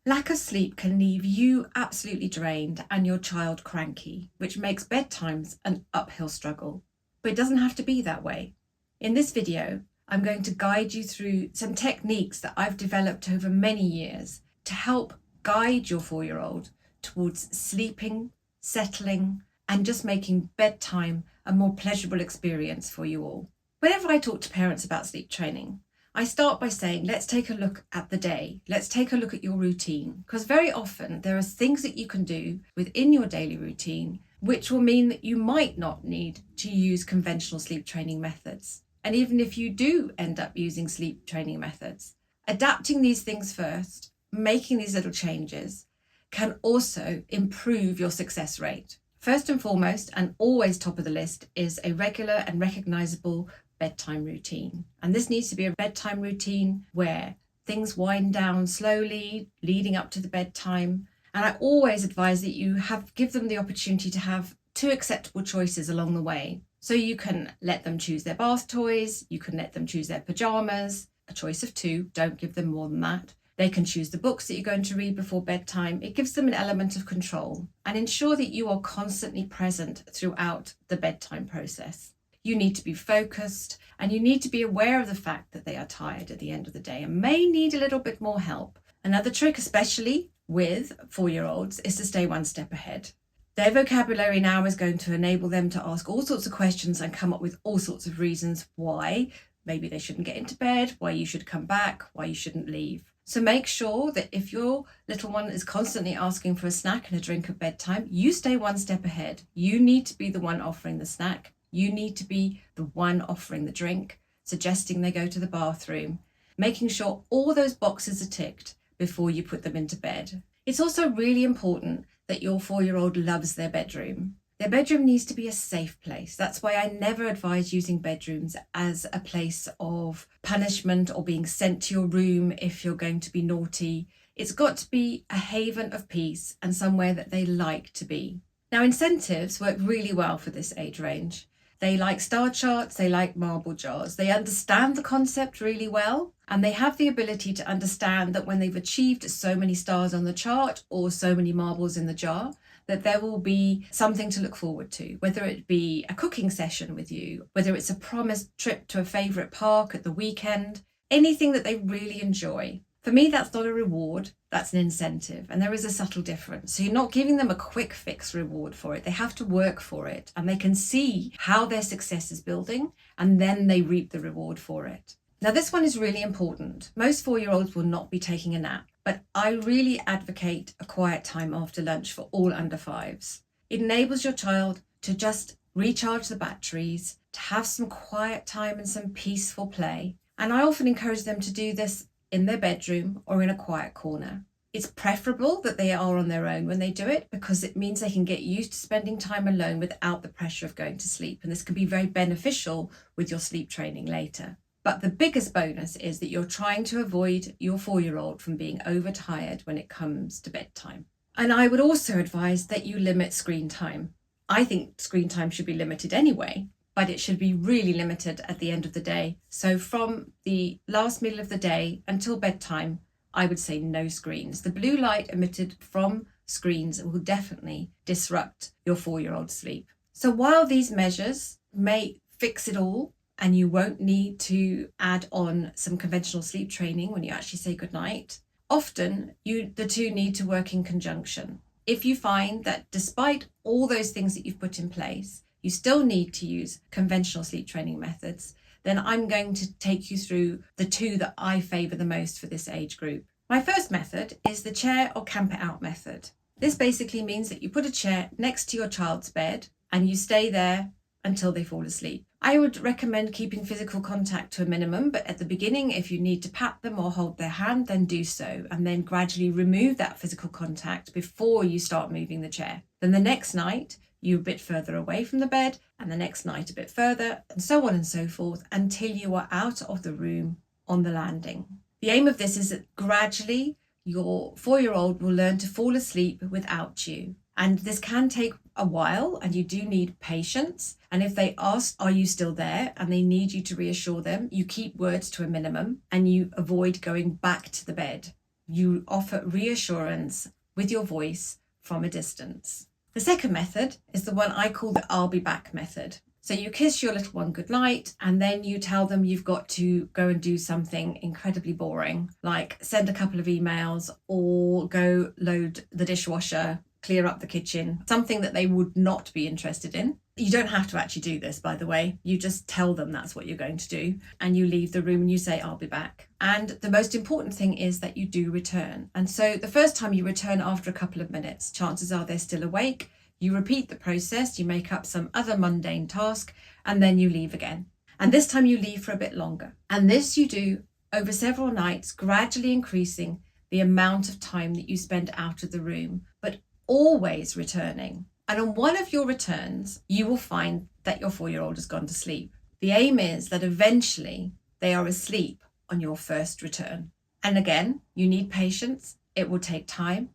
Lack of sleep can leave you absolutely drained and your child cranky, which makes bedtimes an uphill struggle. But it doesn't have to be that way. In this video, I'm going to guide you through some techniques that I've developed over many years to help guide your 4-year-old towards sleeping, settling, and just making bedtime a more pleasurable experience for you all. Whenever I talk to parents about sleep training, I start by saying, let's take a look at the day. Let's take a look at your routine, because very often there are things that you can do within your daily routine which will mean that you might not need to use conventional sleep training methods. And even if you do end up using sleep training methods, adapting these things first, making these little changes, can also improve your success rate. First and foremost, and always top of the list, is a regular and recognizable bedtime routine. And this needs to be a bedtime routine where things wind down slowly leading up to the bedtime. And I always advise that you give them the opportunity to have 2 acceptable choices along the way. So you can let them choose their bath toys, you can let them choose their pajamas, a choice of 2, don't give them more than that. They can choose the books that you're going to read before bedtime. It gives them an element of control and ensure that you are constantly present throughout the bedtime process. You need to be focused and you need to be aware of the fact that they are tired at the end of the day and may need a little bit more help. Another trick, especially with 4-year-olds, is to stay one step ahead. Their vocabulary now is going to enable them to ask all sorts of questions and come up with all sorts of reasons why maybe they shouldn't get into bed, why you should come back, why you shouldn't leave. So make sure that if your little one is constantly asking for a snack and a drink at bedtime, you stay one step ahead. You need to be the one offering the snack. You need to be the one offering the drink, suggesting they go to the bathroom, making sure all those boxes are ticked before you put them into bed. It's also really important that your 4-year-old loves their bedroom. Their bedroom needs to be a safe place. That's why I never advise using bedrooms as a place of punishment or being sent to your room if you're going to be naughty. It's got to be a haven of peace and somewhere that they like to be. Now, incentives work really well for this age range. They like star charts, they like marble jars. They understand the concept really well, and they have the ability to understand that when they've achieved so many stars on the chart or so many marbles in the jar, that there will be something to look forward to, whether it be a cooking session with you, whether it's a promised trip to a favourite park at the weekend, anything that they really enjoy. For me, that's not a reward, that's an incentive, and there is a subtle difference. So you're not giving them a quick fix reward for it. They have to work for it, and they can see how their success is building, and then they reap the reward for it. Now, this one is really important. Most 4-year-olds will not be taking a nap, but I really advocate a quiet time after lunch for all under 5s. It enables your child to just recharge the batteries, to have some quiet time and some peaceful play. And I often encourage them to do this in their bedroom or in a quiet corner. It's preferable that they are on their own when they do it, because it means they can get used to spending time alone without the pressure of going to sleep. And this can be very beneficial with your sleep training later. But the biggest bonus is that you're trying to avoid your 4-year-old from being overtired when it comes to bedtime. And I would also advise that you limit screen time. I think screen time should be limited anyway, but it should be really limited at the end of the day. So from the last middle of the day until bedtime, I would say no screens. The blue light emitted from screens will definitely disrupt your 4-year-old's sleep. So while these measures may fix it all, and you won't need to add on some conventional sleep training when you actually say goodnight, often the 2 need to work in conjunction. If you find that despite all those things that you've put in place, you still need to use conventional sleep training methods, then I'm going to take you through the 2 that I favour the most for this age group. My first method is the chair or camp it out method. This basically means that you put a chair next to your child's bed and you stay there until they fall asleep. I would recommend keeping physical contact to a minimum, but at the beginning, if you need to pat them or hold their hand, then do so, and then gradually remove that physical contact before you start moving the chair. Then the next night, you're a bit further away from the bed, and the next night a bit further, and so on and so forth, until you are out of the room on the landing. The aim of this is that gradually your 4-year-old will learn to fall asleep without you. And this can take a while, and you do need patience. And if they ask, are you still there? And they need you to reassure them, you keep words to a minimum and you avoid going back to the bed. You offer reassurance with your voice from a distance. The second method is the one I call the I'll be back method. So you kiss your little one goodnight, and then you tell them you've got to go and do something incredibly boring, like send a couple of emails or go load the dishwasher, clear up the kitchen, something that they would not be interested in. You don't have to actually do this, by the way. You just tell them that's what you're going to do, and you leave the room and you say, I'll be back. And the most important thing is that you do return. And so the first time you return after a couple of minutes, chances are they're still awake. You repeat the process, you make up some other mundane task, and then you leave again. And this time you leave for a bit longer. And this you do over several nights, gradually increasing the amount of time that you spend out of the room, but always returning. And on one of your returns, you will find that your 4-year-old has gone to sleep. The aim is that eventually they are asleep on your first return. And again, you need patience. It will take time.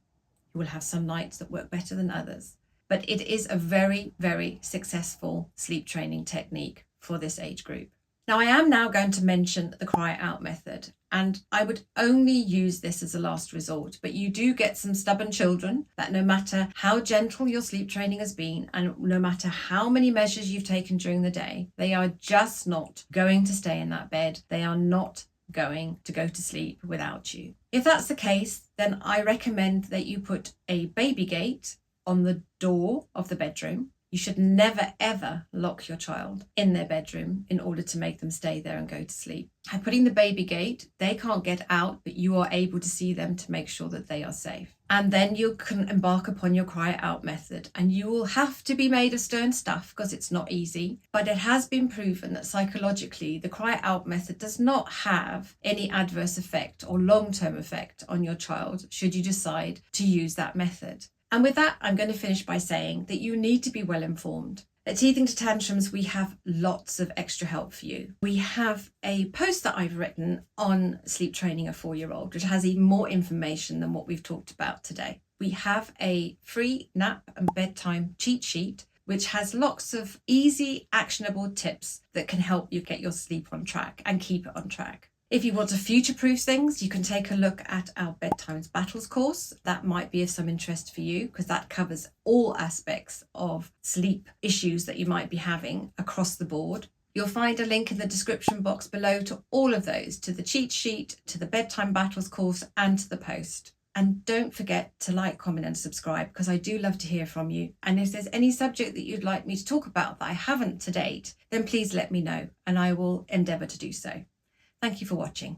You will have some nights that work better than others. But it is a very, very successful sleep training technique for this age group. Now, I am now going to mention the cry out method, and I would only use this as a last resort, but you do get some stubborn children that no matter how gentle your sleep training has been, and no matter how many measures you've taken during the day, they are just not going to stay in that bed. They are not going to go to sleep without you. If that's the case, then I recommend that you put a baby gate on the door of the bedroom. You should never, ever lock your child in their bedroom in order to make them stay there and go to sleep. By putting the baby gate, they can't get out, but you are able to see them to make sure that they are safe. And then you can embark upon your cry out method, and you will have to be made of stern stuff because it's not easy, but it has been proven that psychologically the cry out method does not have any adverse effect or long-term effect on your child should you decide to use that method. And with that, I'm going to finish by saying that you need to be well informed. At Teething to Tantrums, we have lots of extra help for you. We have a post that I've written on sleep training a 4-year-old, which has even more information than what we've talked about today. We have a free nap and bedtime cheat sheet, which has lots of easy, actionable tips that can help you get your sleep on track and keep it on track. If you want to future-proof things, you can take a look at our Bedtimes Battles course. That might be of some interest for you because that covers all aspects of sleep issues that you might be having across the board. You'll find a link in the description box below to all of those, to the cheat sheet, to the Bedtime Battles course, and to the post. And don't forget to like, comment, and subscribe because I do love to hear from you. And if there's any subject that you'd like me to talk about that I haven't to date, then please let me know and I will endeavour to do so. Thank you for watching.